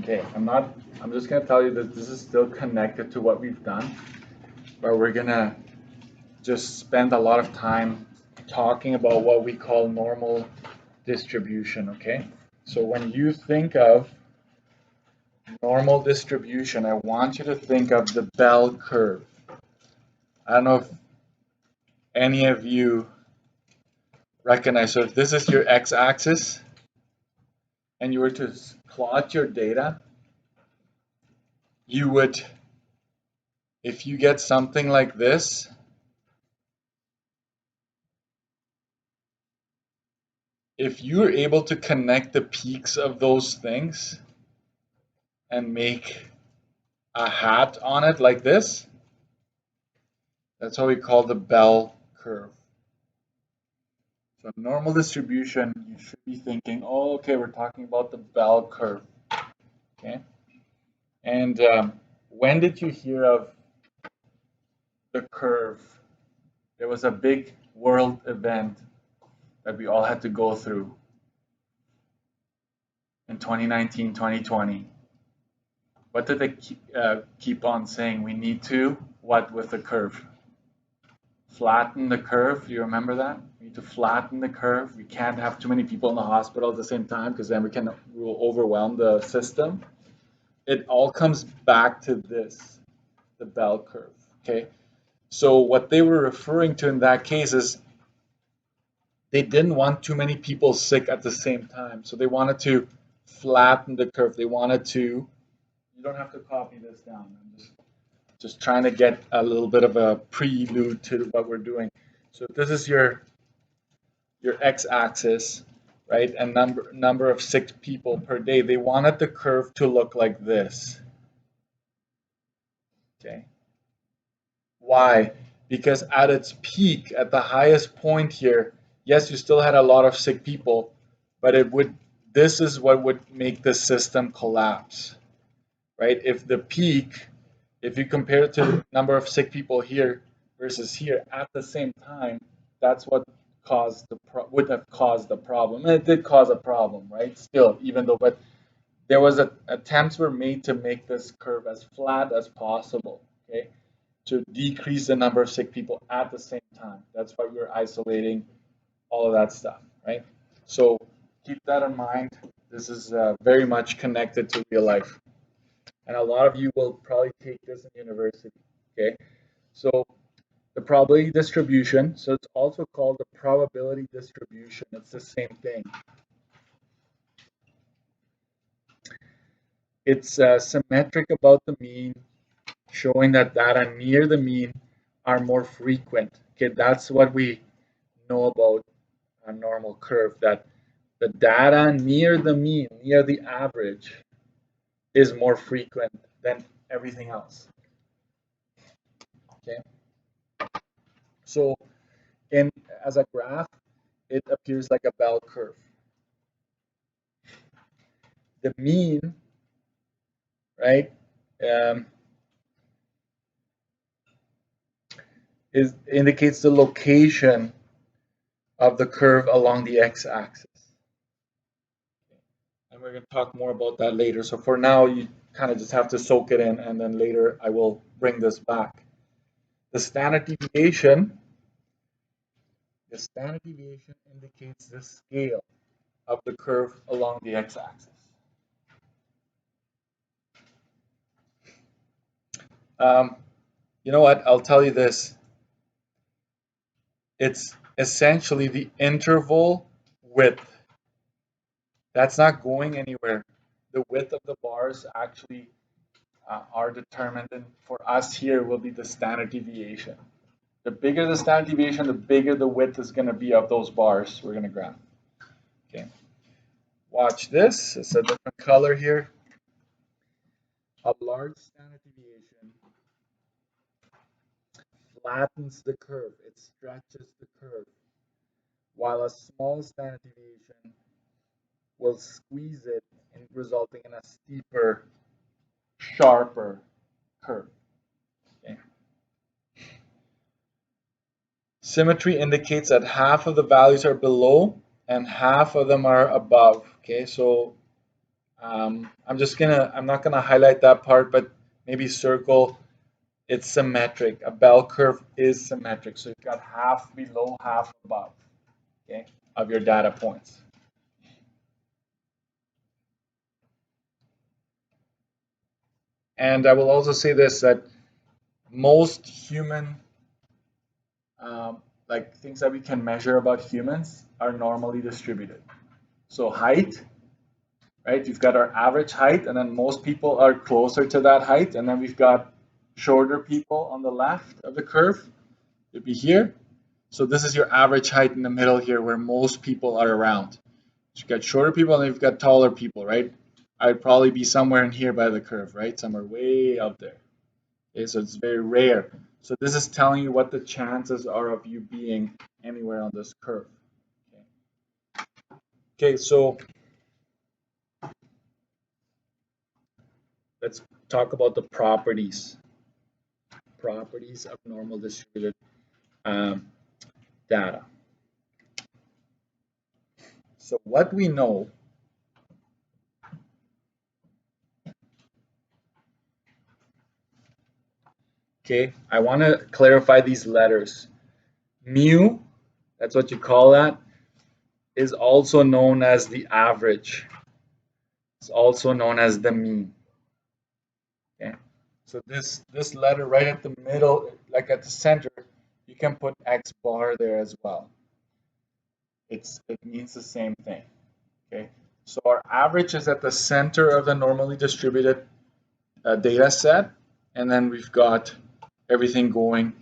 Okay, I'm just gonna tell you that this is still connected to what we've done, but we're gonna just spend a lot of time talking about what we call normal distribution, okay? So when you think of normal distribution, I want you to think of the bell curve. I don't know if any of you recognize, so if this is your x-axis and you were to plot your data, you would, if you get something like this, if you're able to connect the peaks of those things and make a hat on it like this, that's what we call the bell curve. So normal distribution, you should be thinking, oh, okay, we're talking about the bell curve, okay? And when did you hear of the curve? There was a big world event that we all had to go through in 2019, 2020. What did they keep on saying? We need to, what with the curve? Flatten the curve. Do you remember that? We need to flatten the curve. We can't have too many people in the hospital at the same time because then we will overwhelm the system. It all comes back to this, the bell curve, okay? So what they were referring to in that case is they didn't want too many people sick at the same time. So they wanted to flatten the curve. They wanted to, you don't have to copy this down. I'm just trying to get a little bit of a prelude to what we're doing. So this is your x-axis, right? And number of sick people per day. They wanted the curve to look like this. Okay. Why? Because at its peak, at the highest point here, yes, you still had a lot of sick people, but this is what would make the system collapse, right? If the peak, if you compare it to the number of sick people here versus here at the same time, that's what would have caused the problem. And it did cause a problem, right? Still, even though, but there was attempts were made to make this curve as flat as possible, okay? To decrease the number of sick people at the same time. That's why we're isolating all of that stuff, right? So keep that in mind. This is very much connected to real life. And a lot of you will probably take this in university, okay? So the probability distribution, so it's also called the probability distribution. It's the same thing. It's symmetric about the mean, showing that data near the mean are more frequent. Okay, that's what we know about a normal curve, that the data near the mean, near the average, is more frequent than everything else. Okay, so as a graph, it appears like a bell curve. The mean, right, indicates the location of the curve along the x-axis. And we're going to talk more about that later. So for now, you kind of just have to soak it in, and then later I will bring this back. The standard deviation indicates the scale of the curve along the x-axis. You know what? I'll tell you this. It's essentially the interval width. That's not going anywhere. The width of the bars actually are determined, and for us here will be the standard deviation. The bigger the standard deviation, the bigger the width is going to be of those bars we're going to graph. Okay. Watch this. It's a different color here. A large standard deviation flattens the curve. It stretches the curve. While a small standard deviation will squeeze it, and resulting in a steeper, sharper curve. Okay. Symmetry indicates that half of the values are below and half of them are above. Okay, so I'm not gonna highlight that part, but maybe circle. It's symmetric. A bell curve is symmetric, so you've got half below, half above, okay, of your data points. And I will also say this, that most human, like things that we can measure about humans are normally distributed. So height, right? You've got our average height, and then most people are closer to that height, and then we've got shorter people on the left of the curve. It'd be here. So this is your average height in the middle here, where most people are around. So you've got shorter people, and you've got taller people, right? I'd probably be somewhere in here by the curve, right? Somewhere way out there. Okay, so it's very rare. So this is telling you what the chances are of you being anywhere on this curve. Okay, so let's talk about the properties. Properties of normal distributed um, data. So what we know, okay, I want to clarify these letters. Mu, that's what you call that, is also known as the average. It's also known as the mean. Okay, so this letter right at the middle, like at the center, you can put X bar there as well. It means the same thing. Okay, so our average is at the center of the normally distributed data set, and then we've got everything going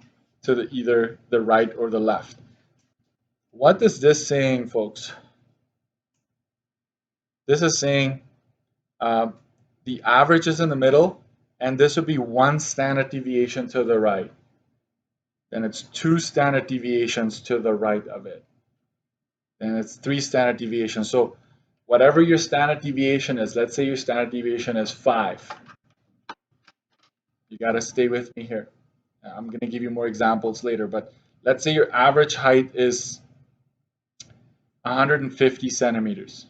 to either the right or the left. What is this saying, folks? This is saying the average is in the middle, and this would be one standard deviation to the right. Then it's two standard deviations to the right of it. Then it's three standard deviations. So whatever your standard deviation is, let's say your standard deviation is 5. You got to stay with me here. I'm going to give you more examples later, but let's say your average height is 150 centimeters.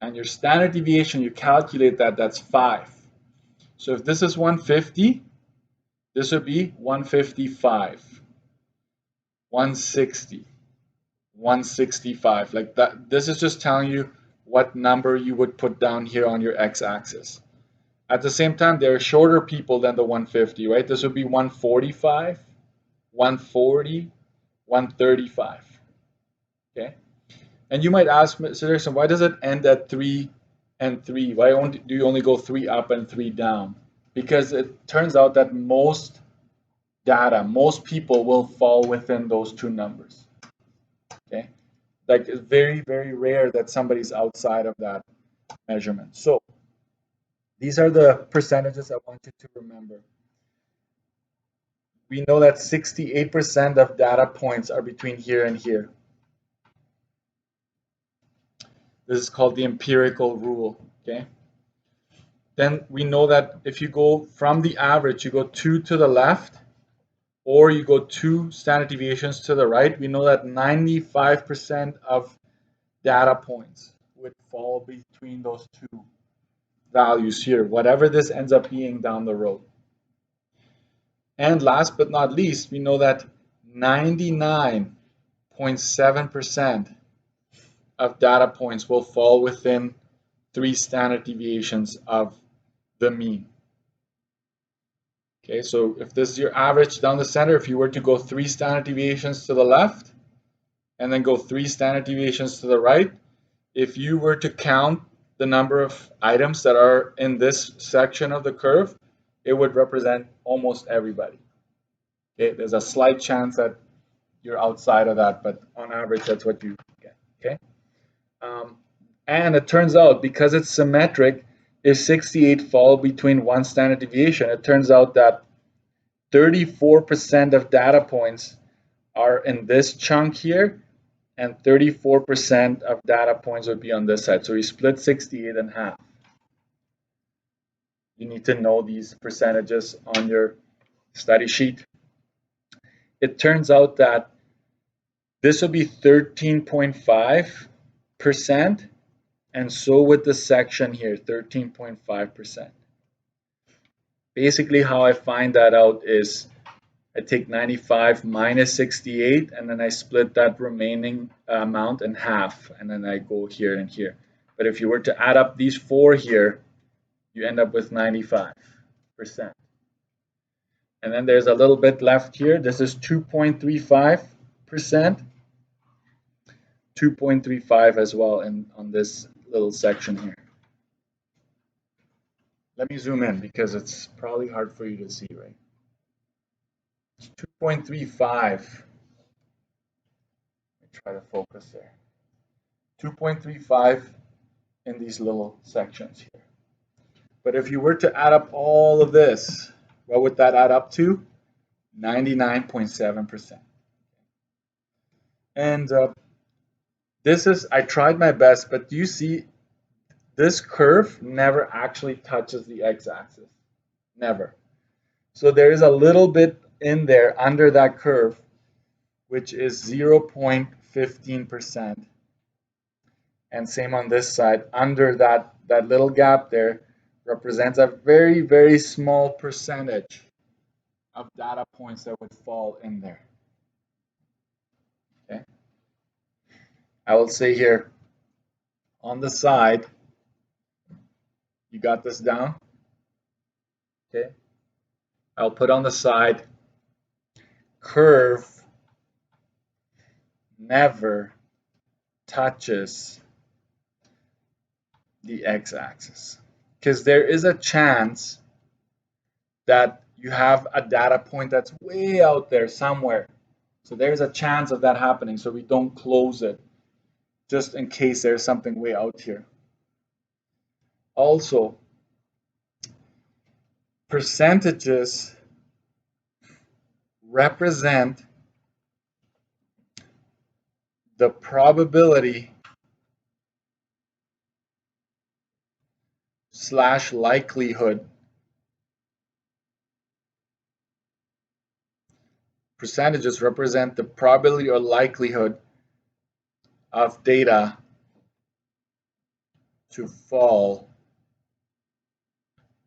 And your standard deviation, you calculate that, that's 5. So if this is 150, this would be 155, 160, 165. Like that. This is just telling you what number you would put down here on your x-axis. At the same time, there are shorter people than the 150, right? This would be 145, 140, 135. Okay. And you might ask, Mr. Erickson, why does it end at 3 and 3? Why do you only go 3 up and 3 down? Because it turns out that most people will fall within those two numbers. Okay, like it's very, very rare that somebody's outside of that measurement. So these are the percentages I want you to remember. We know that 68% of data points are between here and here. This is called the empirical rule. Okay. Then we know that if you go from the average, you go 2 to the left, or you go 2 standard deviations to the right, we know that 95% of data points would fall between those two values here, whatever this ends up being down the road. And last but not least, we know that 99.7% of data points will fall within 3 standard deviations of the mean. Okay, so if this is your average down the center, if you were to go 3 standard deviations to the left and then go 3 standard deviations to the right, if you were to count the number of items that are in this section of the curve, it would represent almost everybody. Okay, there's a slight chance that you're outside of that, but on average, that's what you get. Okay, and it turns out because it's symmetric, if 68 fall between one standard deviation, it turns out that 34% of data points are in this chunk here, and 34% of data points would be on this side. So we split 68 in half. You need to know these percentages on your study sheet. It turns out that this would be 13.5%, And so with the section here, 13.5%. Basically, how I find that out is I take 95 minus 68, and then I split that remaining amount in half, and then I go here and here. But if you were to add up these four here, you end up with 95%. And then there's a little bit left here. This is 2.35%. 2.35 as well on this little section here. Let me zoom in because it's probably hard for you to see, right? It's 2.35. Let me try to focus there. 2.35 in these little sections here. But if you were to add up all of this, what would that add up to? 99.7%. And this is, I tried my best, but do you see this curve never actually touches the x-axis? Never. So there is a little bit in there under that curve, which is 0.15%. And same on this side, under that little gap there represents a very, very small percentage of data points that would fall in there. Okay. I will say here on the side, you got this down? Okay. I'll put on the side, curve never touches the x-axis, because there is a chance that you have a data point that's way out there somewhere. So there's a chance of that happening, so we don't close it just in case there's something way out here. Also, percentages represent the probability / likelihood. Percentages represent the probability or likelihood of data to fall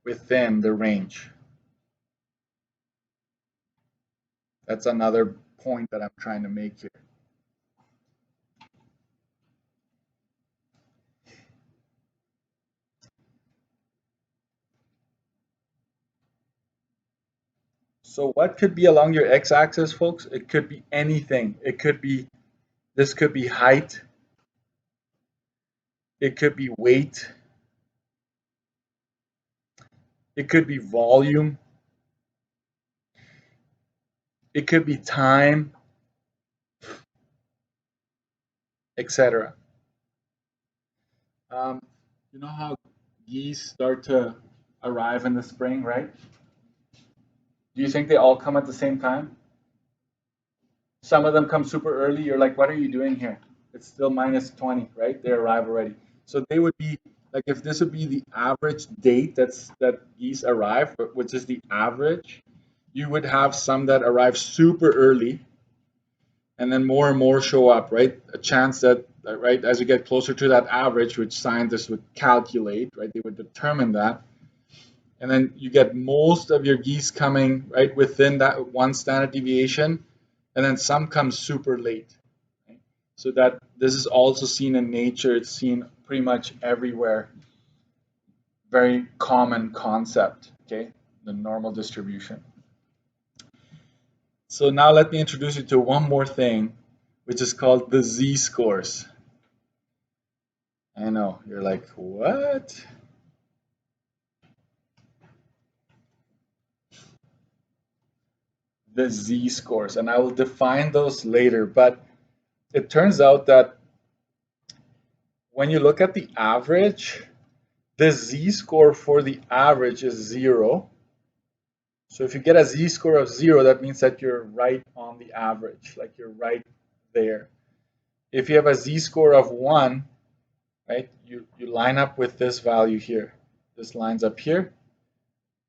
within the range. That's another point that I'm trying to make here. So what could be along your x-axis, folks? It could be anything. It could be, this could be height. It could be weight. It could be volume. It could be time, etc. You know how geese start to arrive in the spring, right? Do you think they all come at the same time? Some of them come super early. You're like, what are you doing here? It's still minus 20, right? They arrive already. So they would be like, if this would be the average date that geese arrive, which is the average, you would have some that arrive super early, and then more and more show up, right? A chance that, right, as you get closer to that average, which scientists would calculate, right? They would determine that. And then you get most of your geese coming right within that one standard deviation, and then some come super late. Right? So that this is also seen in nature. It's seen pretty much everywhere. Very common concept, okay? The normal distribution. So now let me introduce you to one more thing, which is called the z-scores. I know, you're like, what? The z-scores, and I will define those later, but it turns out that when you look at the average, the z-score for the average is 0. So if you get a z-score of 0, that means that you're right on the average, like you're right there. If you have a z-score of 1, right, you line up with this value here. This lines up here.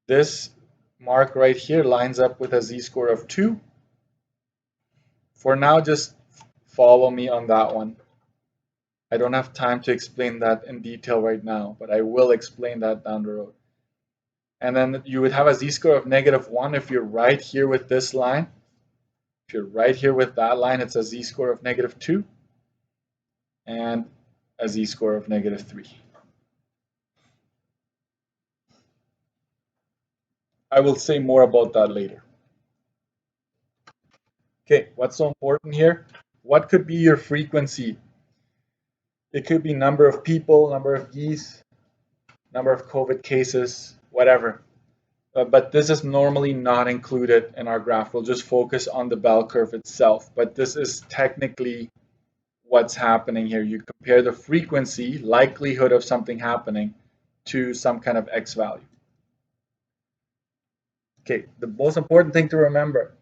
This mark right here lines up with a z-score of 2. For now, just follow me on that one. I don't have time to explain that in detail right now, but I will explain that down the road. And then you would have a z-score of -1 if you're right here with this line. If you're right here with that line, it's a z-score of -2 and a z-score of -3. I will say more about that later. Okay, what's so important here? What could be your frequency? It could be number of people, number of geese, number of COVID cases, whatever. But this is normally not included in our graph. We'll just focus on the bell curve itself. But this is technically what's happening here. You compare the frequency, likelihood of something happening, to some kind of x value. Okay, the most important thing to remember,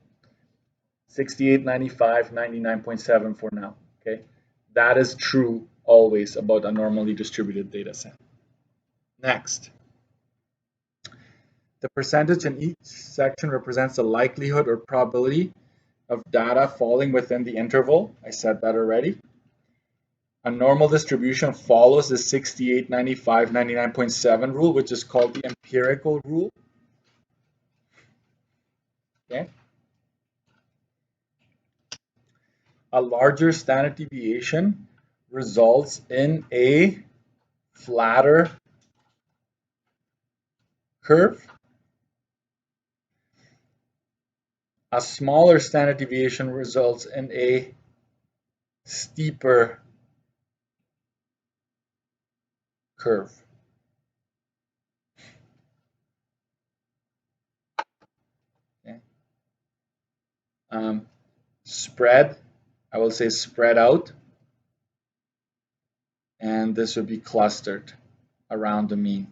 68, 95, 99.7 for now. Okay, that is true always about a normally distributed data set. Next, the percentage in each section represents the likelihood or probability of data falling within the interval. I said that already. A normal distribution follows the 68, 95, 99.7 rule, which is called the empirical rule. Okay. A larger standard deviation results in a flatter curve. A smaller standard deviation results in a steeper curve. Okay. Spread, I will say spread out, and this would be clustered around the mean.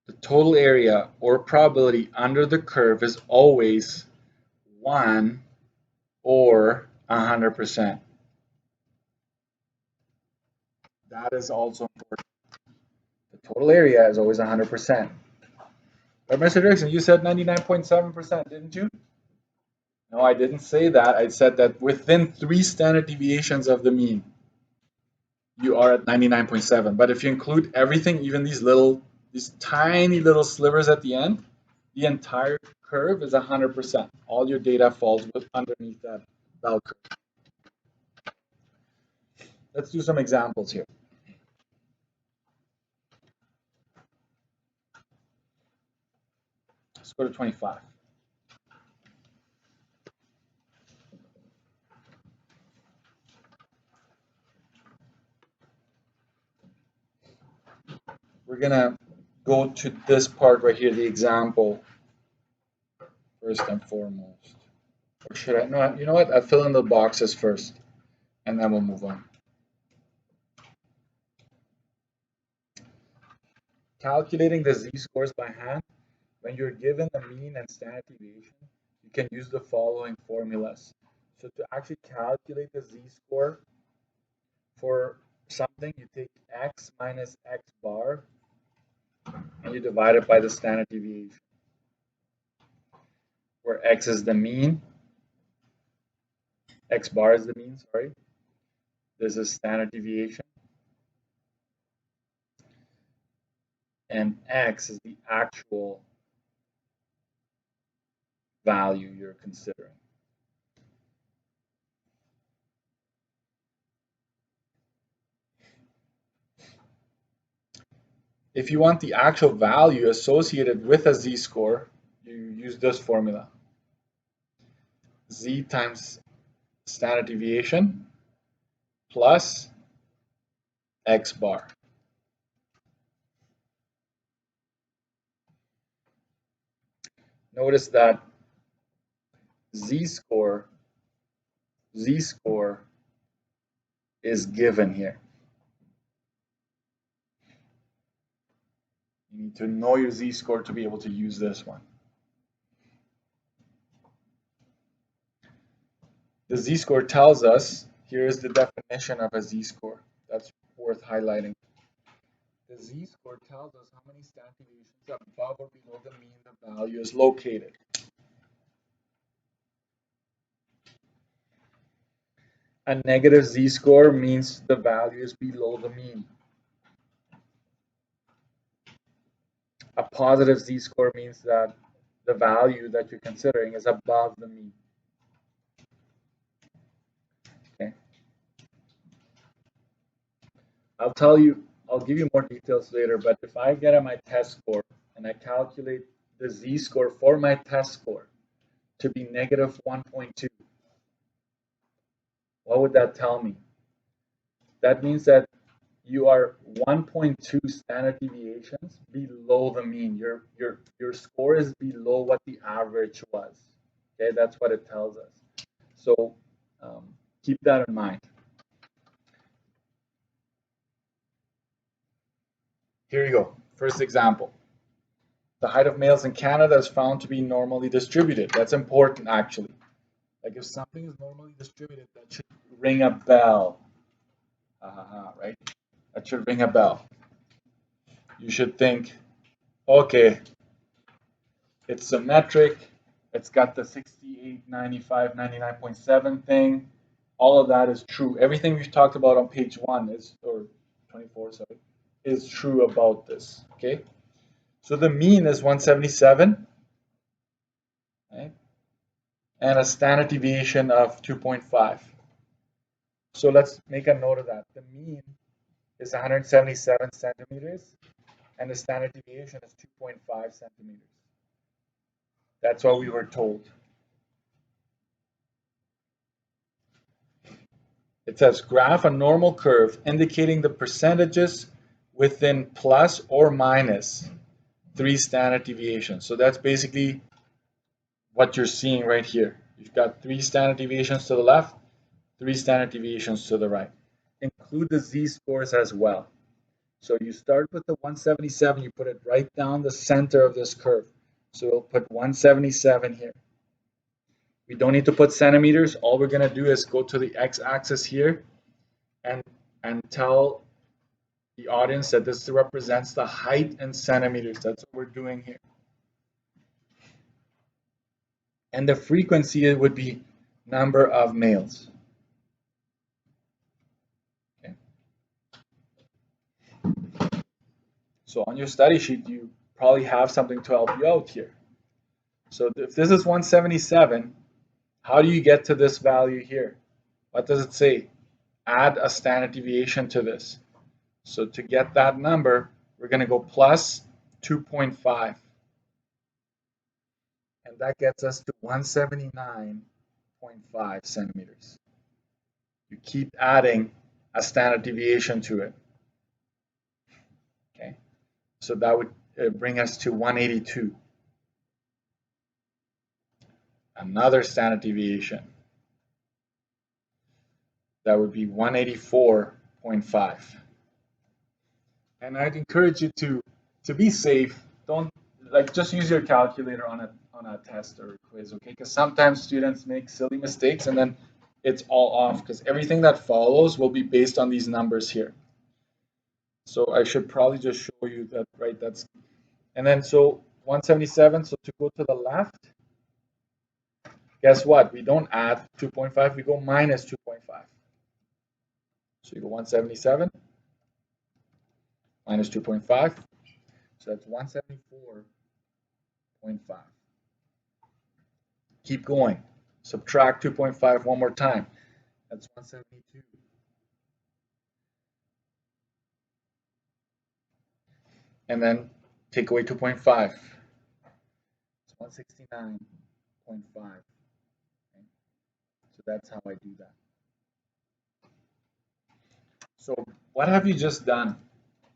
The total area or probability under the curve is always 1 or 100%. That is also important. The total area is always 100%. But Mr. Dixon, you said 99.7%, didn't you? No, I didn't say that. I said that within 3 standard deviations of the mean, you are at 99.7. But if you include everything, even these tiny little slivers at the end, the entire curve is 100%. All your data falls underneath that bell curve. Let's do some examples here. Let's go to 25. We're gonna go to this part right here, the example, first and foremost. Or should I? No, you know what? I'll fill in the boxes first, and then we'll move on. Calculating the z-scores by hand. When you're given the mean and standard deviation, you can use the following formulas. So to actually calculate the z-score for something, you take x minus x bar, and you divide it by the standard deviation, where x is the mean, x bar is the mean, sorry. This is standard deviation. And x is the actual value you're considering. If you want the actual value associated with a z-score, you use this formula. Z times standard deviation plus x bar. Notice that z-score is given here. You need to know your z-score to be able to use this one. The z-score tells us, here is the definition of a z-score. That's worth highlighting. The z-score tells us how many standard deviations above or below the mean the value is located. A negative z-score means the value is below the mean. A positive z-score means that the value that you're considering is above the mean. Okay. I'll give you more details later, but if I get my test score and I calculate the z-score for my test score to be negative 1.2, what would that tell me? That means that you are 1.2 standard deviations below the mean. Your score is below what the average was. Okay, that's what it tells us. So keep that in mind. Here you go. First example. The height of males in Canada is found to be normally distributed. That's important, actually. Like if something is normally distributed, that should ring a bell. Right? That should ring a bell. You should think, okay, it's symmetric. It's got the 68, 95, 99.7 thing. All of that is true. Everything we've talked about on page 1 is, or 24, sorry, is true about this. Okay? So the mean is 177, right? And a standard deviation of 2.5. So let's make a note of that. The mean is 177 centimeters, and the standard deviation is 2.5 centimeters. That's what we were told. It says graph a normal curve indicating the percentages within plus or minus 3 standard deviations. So that's basically what you're seeing right here. You've got 3 standard deviations to the left, 3 standard deviations to the right. Include the z-scores as well. So you start with the 177, you put it right down the center of this curve. So we'll put 177 here. We don't need to put centimeters. All we're going to do is go to the x-axis here and tell the audience that this represents the height in centimeters. That's what we're doing here. And the frequency would be number of males. Okay. So on your study sheet, you probably have something to help you out here. So if this is 177, how do you get to this value here? What does it say? Add a standard deviation to this. So to get that number, we're going to go plus 2.5. And that gets us to 179.5 centimeters. You keep adding a standard deviation to it. Okay, so that would bring us to 182. Another standard deviation. That would be 184.5. And I'd encourage you to be safe. Don't just use your calculator on a test or quiz, okay? Because sometimes students make silly mistakes and then it's all off because everything that follows will be based on these numbers here. So I should probably just show you that, right? That's, and then so 177. So to go to the left, guess what? We don't add 2.5. We go minus 2.5. So you go 177 minus 2.5. So that's 174.5. Keep going. Subtract 2.5 one more time. That's 172. And then take away 2.5. It's 169.5. Okay. So that's how I do that. So what have you just done?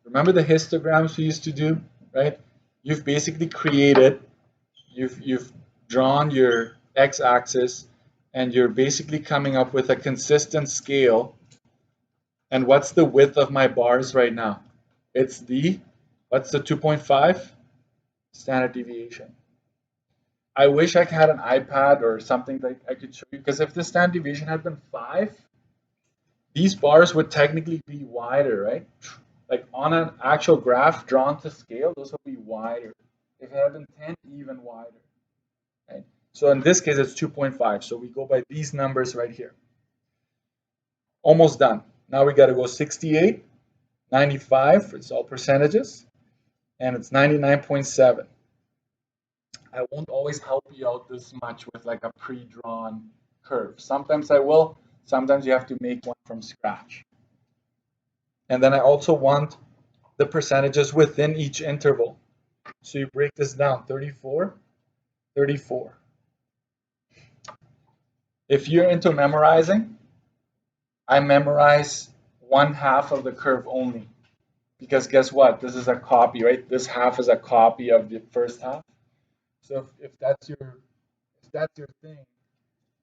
Remember the histograms we used to do, right? You've basically created, you've drawn your x-axis, and you're basically coming up with a consistent scale. And what's the width of my bars right now? It's what's the 2.5? Standard deviation. I wish I had an iPad or something that I could show you, because if the standard deviation had been 5, these bars would technically be wider, right? Like on an actual graph drawn to scale, those would be wider. If it had been 10, even wider. Right? So in this case, it's 2.5. So we go by these numbers right here. Almost done. Now we got to go 68, 95, it's all percentages, and it's 99.7. I won't always help you out this much with like a pre-drawn curve. Sometimes I will, sometimes you have to make one from scratch. And then I also want the percentages within each interval. So you break this down, 34, 34. If you're into memorizing, I memorize 1/2 of the curve only. Because guess what? This is a copy, right? This half is a copy of the first half. So if that's your thing,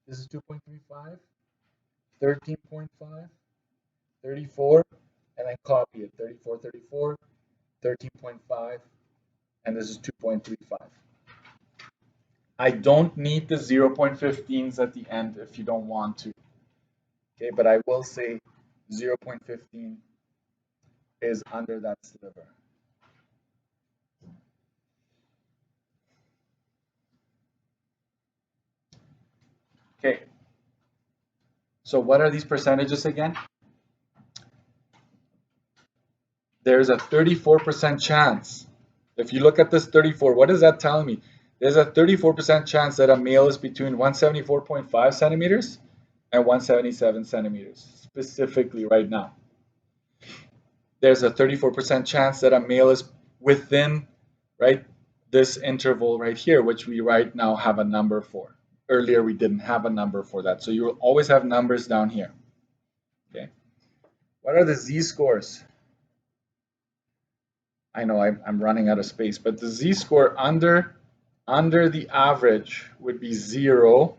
this is 2.35, 13.5, 34, and then copy it. 34, 34, 13.5, and this is 2.35. I don't need the 0.15s at the end if you don't want to. Okay, but I will say 0.15 is under that sliver. Okay, so what are these percentages again? There's a 34% chance. If you look at this 34, what is that telling me? There's a 34% chance that a male is between 174.5 centimeters and 177 centimeters, specifically right now. There's a 34% chance that a male is within, right, this interval right here, which we right now have a number for. Earlier, we didn't have a number for that. So you will always have numbers down here. Okay. What are the z-scores? I know I'm running out of space, but the z-score under the average would be 0.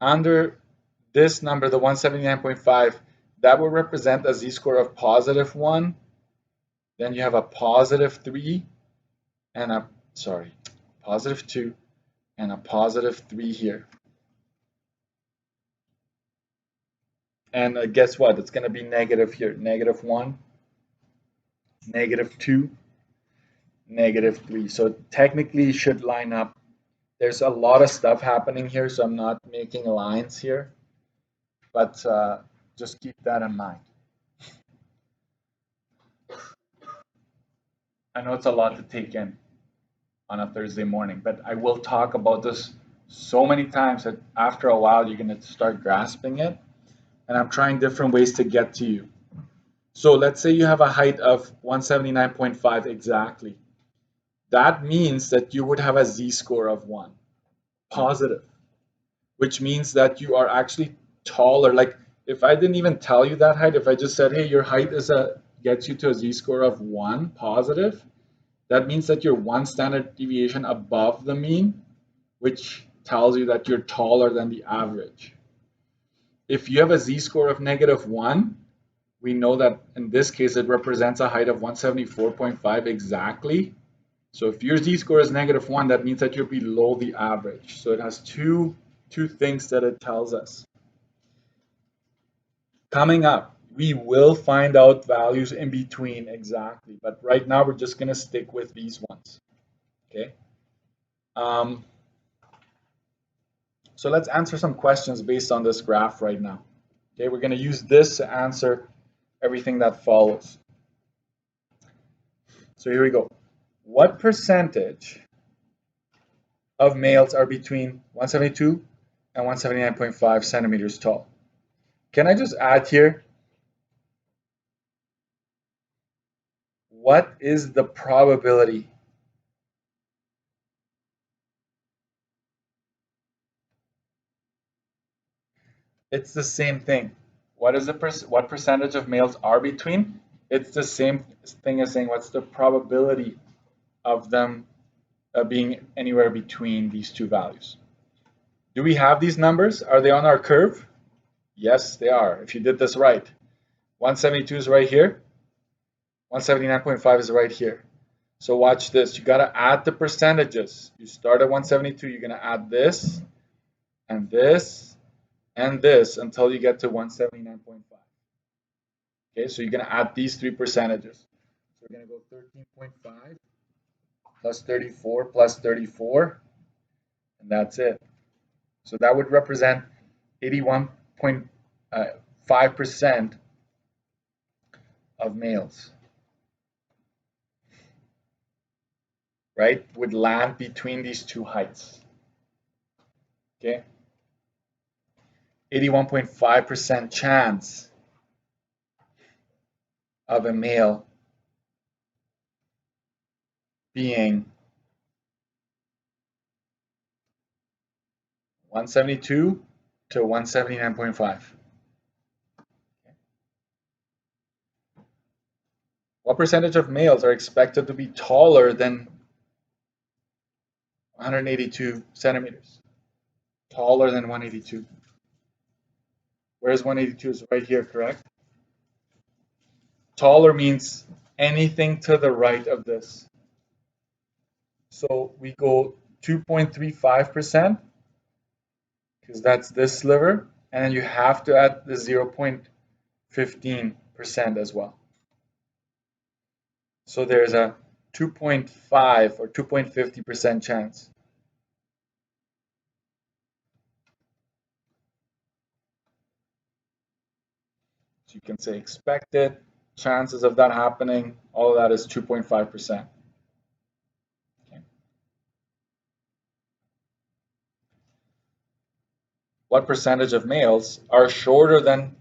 Under this number, the 179.5, that would represent a z-score of +1. Then you have a +3 and a, sorry, +2 and a +3 here. And guess what? It's going to be negative here. -1, -2, -3. So technically it should line up. There's a lot of stuff happening here, so I'm not making lines here. But just keep that in mind. I know it's a lot to take in on a Thursday morning, but I will talk about this so many times that after a while you're going to start grasping it. And I'm trying different ways to get to you. So let's say you have a height of 179.5 exactly. That means that you would have a z-score of 1, positive, which means that you are actually taller. Like if I didn't even tell you that height, if I just said, hey, your height gets you to a z-score of 1, positive, that means that you're 1 standard deviation above the mean, which tells you that you're taller than the average. If you have a z-score of -1, we know that in this case it represents a height of 174.5 exactly. So if your z-score is -1, that means that you're below the average. So it has two things that it tells us. Coming up, we will find out values in between exactly, but right now we're just going to stick with these ones. Okay. So let's answer some questions based on this graph right now. Okay, we're going to use this to answer everything that follows. So here we go. What percentage of males are between 172 and 179.5 centimeters tall? Can I just add here? What is the probability? It's the same thing. What percentage of males are between? It's the same thing as saying what's the probability of them being anywhere between these two values. Do we have these numbers? Are they on our curve? Yes, they are. If you did this right. 172 is right here. 179.5 is right here. So watch this. You got to add the percentages. You start at 172. You're going to add this and this and this until you get to 179.5. Okay, so you're going to add these three percentages. So we're going to go 13.5 plus 34 plus 34, and that's it. So that would represent 81.5 5% of males, right, would land between these two heights. Okay, 81.5% chance of a male being 172 to 179.5. What percentage of males are expected to be taller than 182 centimeters? Taller than 182. Where's 182? Is right here, correct? Taller means anything to the right of this. So we go 2.35%, because that's this sliver, and then you have to add the 0.15% as well. So there's a 2.5 or 2.50% chance. So you can say expected chances of that happening, all of that is 2.5%. Okay. What percentage of males are shorter than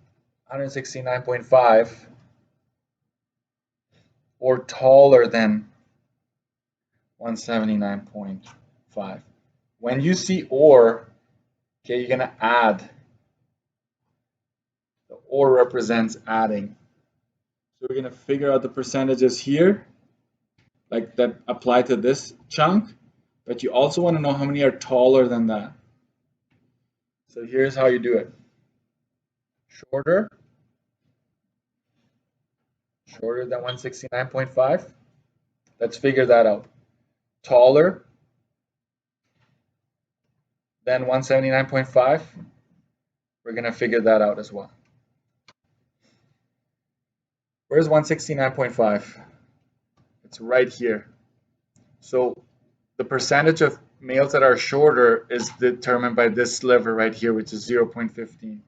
169.5 or taller than 179.5? When you see or, okay, you're gonna add. The or represents adding. So we're gonna figure out the percentages here, like that apply to this chunk, but you also want to know how many are taller than that. So here's how you do it. Shorter than 169.5. Let's figure that out. Taller than 179.5. We're going to figure that out as well. Where's 169.5? It's right here. So the percentage of males that are shorter is determined by this sliver right here, which is 0.15.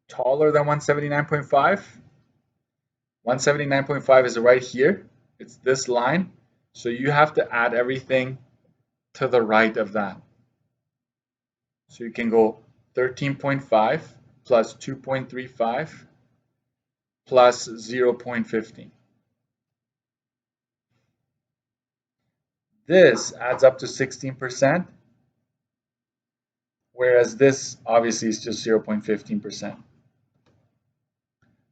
Taller than 179.5. 179.5 is right here. It's this line. So you have to add everything to the right of that. So you can go 13.5 plus 2.35 plus 0.15. This adds up to 16%, whereas this obviously is just 0.15%.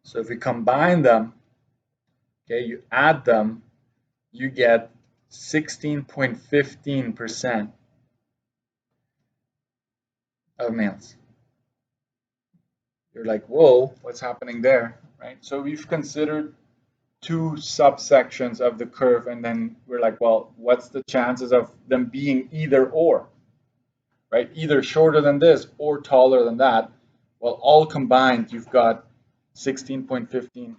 So if we combine them, okay, you add them, you get 16.15% of males. You're like, whoa, what's happening there, right? So we've considered two subsections of the curve, and then we're like, well, what's the chances of them being either or, right? Either shorter than this or taller than that. Well, all combined, you've got 16.15%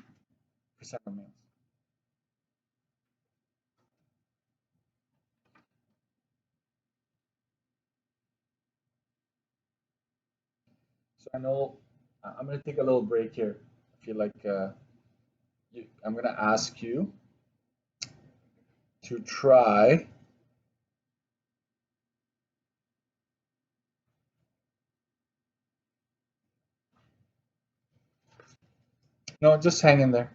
of males. So I know I'm going to take a little break here. I feel like I'm going to ask you to try no, just hang in there.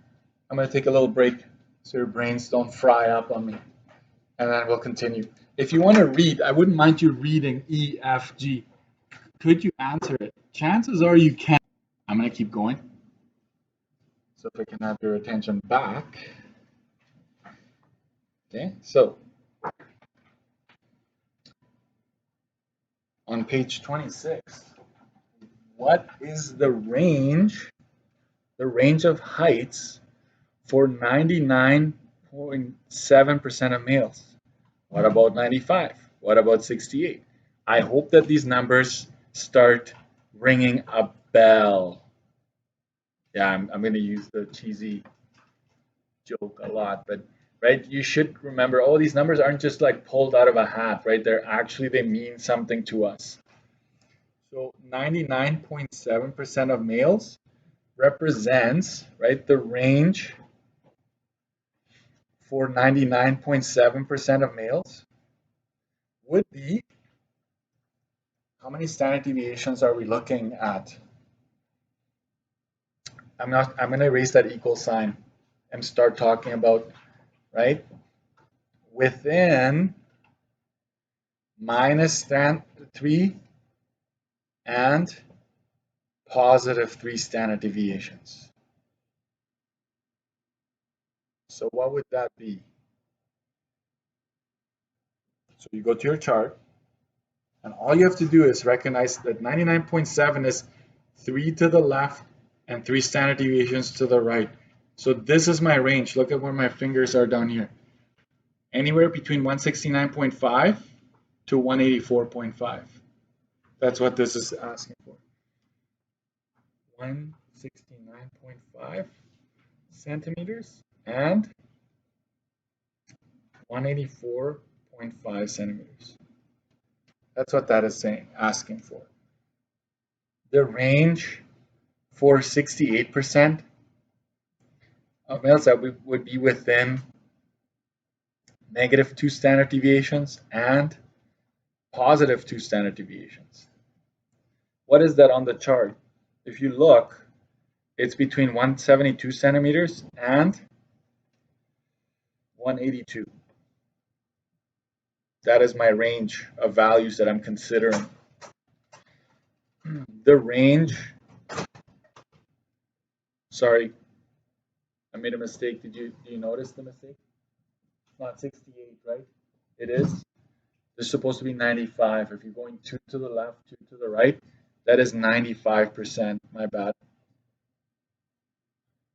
I'm going to take a little break so your brains don't fry up on me, and then we'll continue. If you want to read, I wouldn't mind you reading E, F, G. Could you answer it? Chances are you can. I'm going to keep going. So if I can have your attention back. Okay, so on page 26, what is the range of heights for 99.7% of males? What about 95? What about 68? I hope that these numbers start ringing a bell. Yeah, I'm going to use the cheesy joke a lot, but right, you should remember, oh, these numbers aren't just like pulled out of a hat, right? They mean something to us. So 99.7% of males represents, right, the range for 99.7% of males would be, how many standard deviations are we looking at? I'm going to erase that equal sign and start talking about, right, within minus 3 and positive 3 standard deviations. So what would that be? So you go to your chart, and all you have to do is recognize that 99.7 is 3 to the left and 3 standard deviations to the right. So this is my range. Look at where my fingers are down here. Anywhere between 169.5 to 184.5. That's what this is asking for. 169.5 centimeters and 184.5 centimeters. That's what that is saying, asking for. The range for 68% of males that would be within negative 2 standard deviations and positive 2 standard deviations. What is that on the chart? If you look, it's between 172 centimeters and 182. That is my range of values that I'm considering. The range, sorry, I made a mistake. Do you notice the mistake? It's not 68, right? It is. There's supposed to be 95. If you're going 2 to the left, 2 to the right, that is 95%. My bad.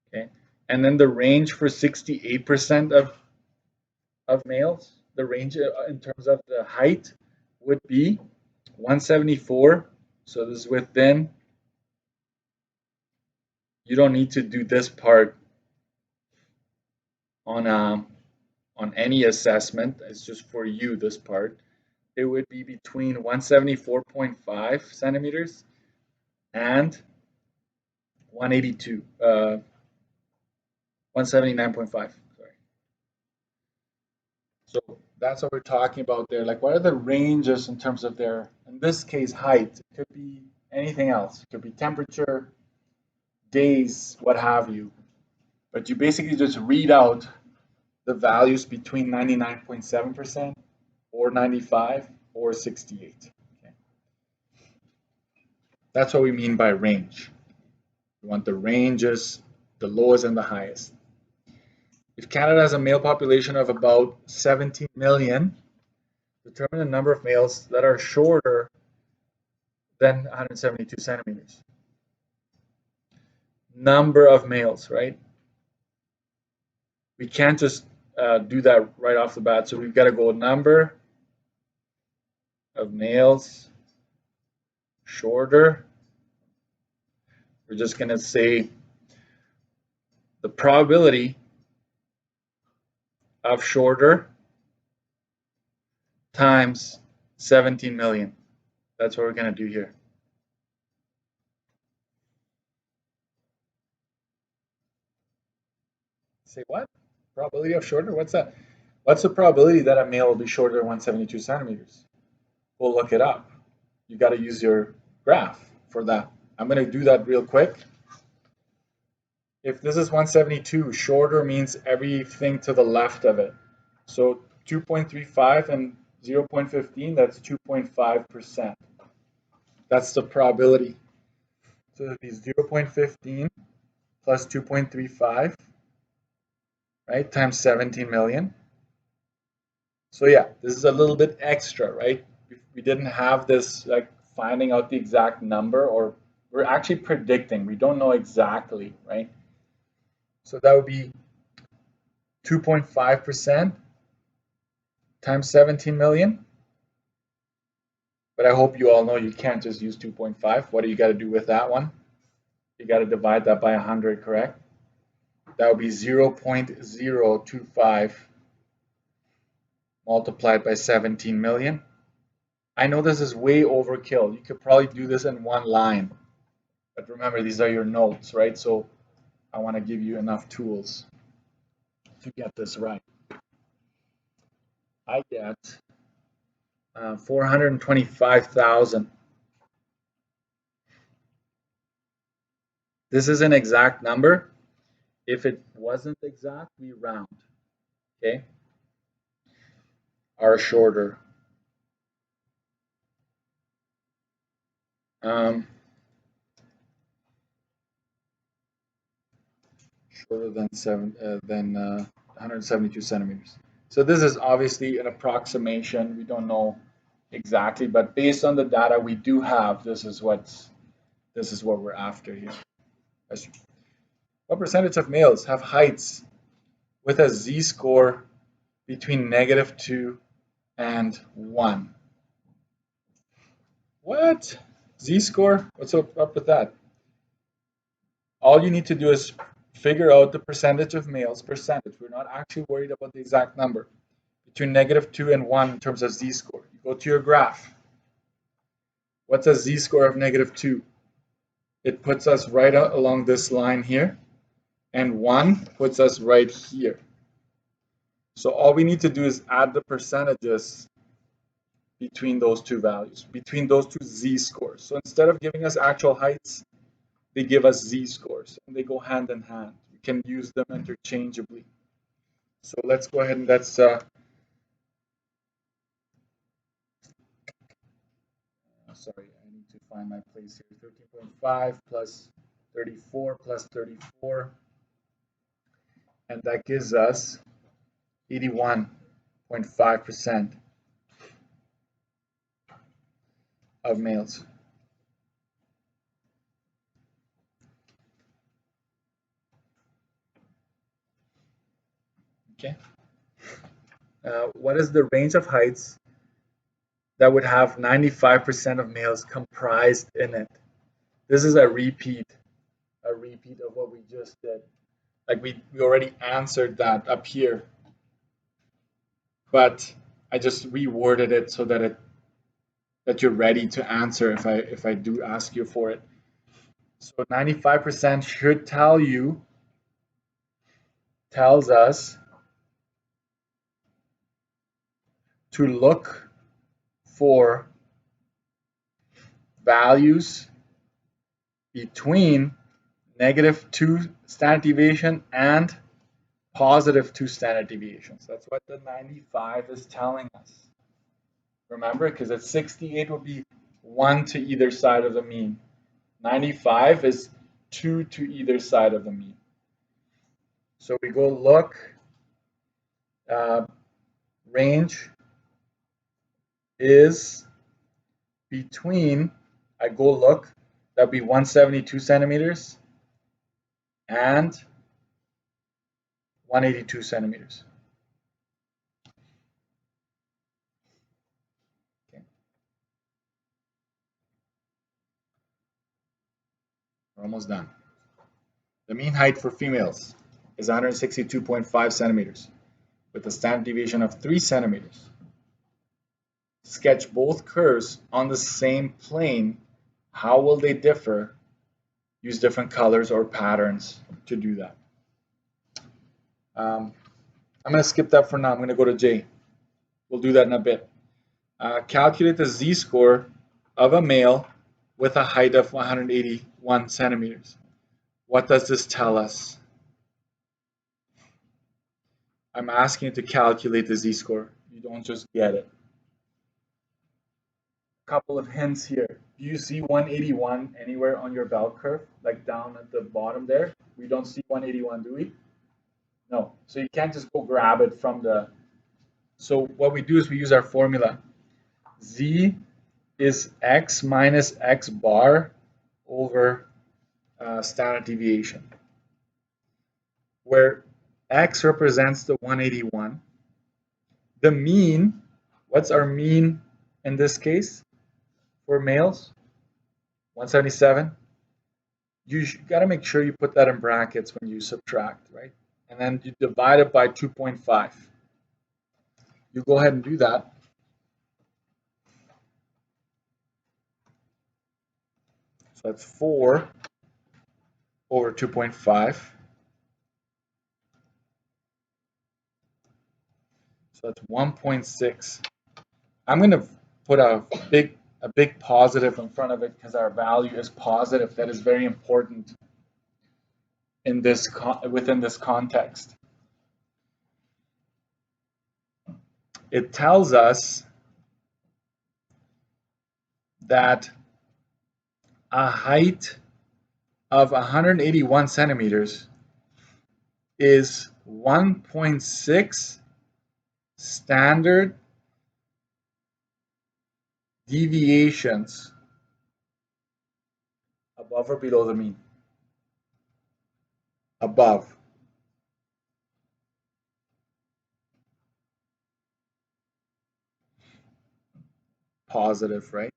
Okay. And then the range for 68% of males, the range in terms of the height would be 174. So this is within. You don't need to do this part on any assessment. It's just for you, this part. It would be between 174.5 centimeters and 182, 179.5. Sorry. So that's what we're talking about there. Like, what are the ranges in terms of their, in this case, height? It could be anything else. It could be temperature, days, what have you. But you basically just read out the values between 99.7% or 95 or 68. Okay. That's what we mean by range. We want the ranges, the lowest and the highest. If Canada has a male population of about 17 million, determine the number of males that are shorter than 172 centimeters. Number of males, right? We can't just do that right off the bat, so we've got to go number of males shorter. We're just going to say the probability of shorter times 17 million. That's what we're going to do here. Say what? Probability of shorter? What's that? What's the probability that a male will be shorter than 172 centimeters? We'll look it up. You got to use your graph for that. I'm going to do that real quick. If this is 172, shorter means everything to the left of it. So 2.35 and 0.15, that's 2.5%. That's the probability. So it'd be 0.15 plus 2.35, right, times 17 million. So yeah, this is a little bit extra, right? If we didn't have this, like, finding out the exact number, or we're actually predicting. We don't know exactly, right? So that would be 2.5% times 17 million. But I hope you all know you can't just use 2.5. What do you got to do with that one? You got to divide that by 100, correct? That would be 0.025 multiplied by 17 million. I know this is way overkill. You could probably do this in one line. But remember, these are your notes, right? So I want to give you enough tools to get this right. I get 425,000. This is an exact number. If it wasn't exact, we round. Okay? Are shorter. Shorter than 172 centimeters. So this is obviously an approximation. We don't know exactly, but based on the data we do have, this is what we're after here. What percentage of males have heights with a z-score between -2 and 1? What? Z-score? What's up with that? All you need to do is figure out the percentage of males, percentage. We're not actually worried about the exact number. Between -2 and 1 in terms of z-score. You go to your graph. What's a z-score of -2? It puts us right along this line here, and 1 puts us right here. So all we need to do is add the percentages between those two values, between those two z-scores. So instead of giving us actual heights, they give us z-scores, and they go hand in hand. We can use them interchangeably. So let's go ahead and sorry, I need to find my place here. 13.5 plus 34 plus 34, and that gives us 81.5% of males. Okay. What is the range of heights that would have 95% of males comprised in it? This is a repeat of what we just did. Like we already answered that up here, but I just reworded it so that you're ready to answer if I do ask you for it. So 95% should tells us to look for values between -2 standard deviation and +2 standard deviations. That's what the 95 is telling us. Remember, because at 68 would be 1 to either side of the mean. 95 is 2 to either side of the mean. So we go look, range is between, I go look, that'd be 172 centimeters and 182 centimeters. Okay. We're almost done. The mean height for females is 162.5 centimeters with a standard deviation of 3 centimeters. Sketch both curves on the same plane. How will they differ? Use different colors or patterns to do that. I'm going to skip that for now. I'm going to go to J. We'll do that in a bit. Calculate the z-score of a male with a height of 181 centimeters. What does this tell us? I'm asking you to calculate the z-score. You don't just get it. Couple of hints here. Do you see 181 anywhere on your bell curve? Like down at the bottom there? We don't see 181, do we? No. So you can't just go grab it from the... So what we do is we use our formula. Z is x minus x bar over standard deviation, where x represents the 181. The mean, what's our mean in this case for males? 177. You got to make sure you put that in brackets when you subtract, right? And then you divide it by 2.5. You go ahead and do that. So that's 4 over 2.5. So that's 1.6. I'm going to put a big positive in front of it because our value is positive. That is very important in this within this context. It tells us that a height of 181 centimeters is 1.6 standard deviations above or below the mean. Above. Positive, right?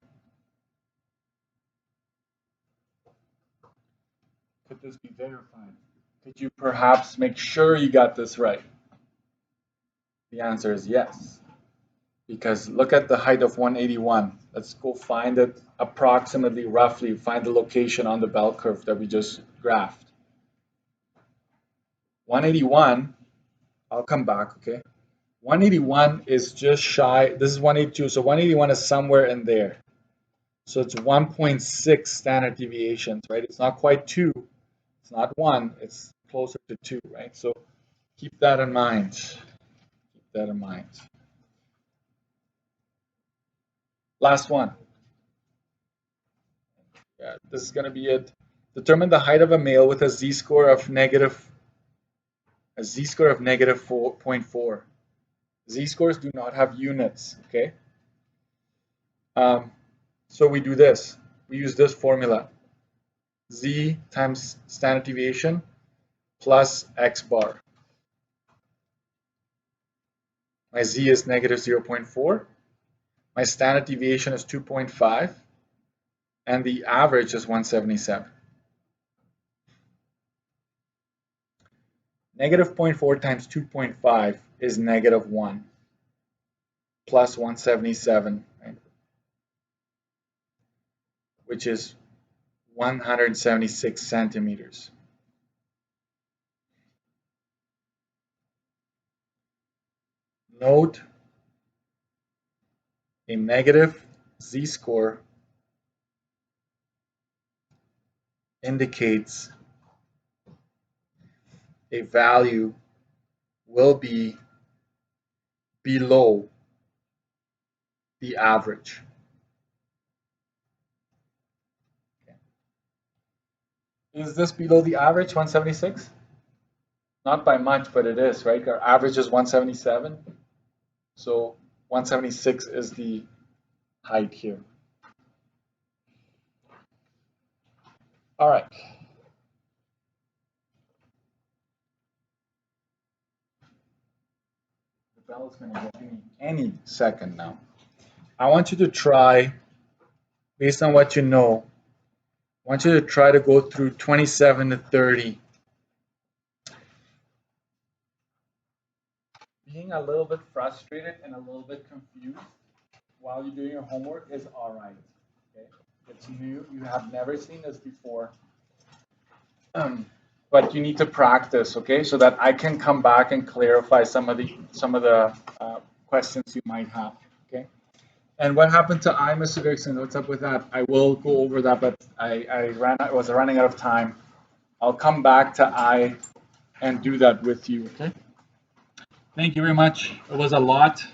Could this be verified? Could you perhaps make sure you got this right? The answer is yes. Because look at the height of 181. Let's go find it approximately, roughly, find the location on the bell curve that we just graphed. 181, I'll come back, okay? 181 is just shy, this is 182, so 181 is somewhere in there. So it's 1.6 standard deviations, right? It's not quite 2, it's not 1, it's closer to 2, right? So keep that in mind. Keep that in mind. Last one. Yeah, this is going to be it. Determine the height of a male with a z-score of negative 4.4. Z-scores do not have units, okay? So we do this. We use this formula. Z times standard deviation plus x bar. My z is negative 0.4. My standard deviation is 2.5. And the average is 177. Negative 0.4 times 2.5 is negative 1 plus 177, right? Which is 176 centimeters. Note a negative z-score indicates a value will be below the average. Okay. Is this below the average, 176? Not by much, but it is, right? Our average is 177. So 176 is the height here. All right. The bell is going to get me any second now. I want you to try, based on what you know, I want you to try to go through 27 to 30. Being a little bit frustrated and a little bit confused while you're doing your homework is all right. Okay? It's new. You have never seen this before. But you need to practice, okay, so that I can come back and clarify some of the questions you might have, okay. And what happened to I, Mr. Dixon? What's up with that? I will go over that, but I was running out of time. I'll come back to I and do that with you, okay. Thank you very much. It was a lot.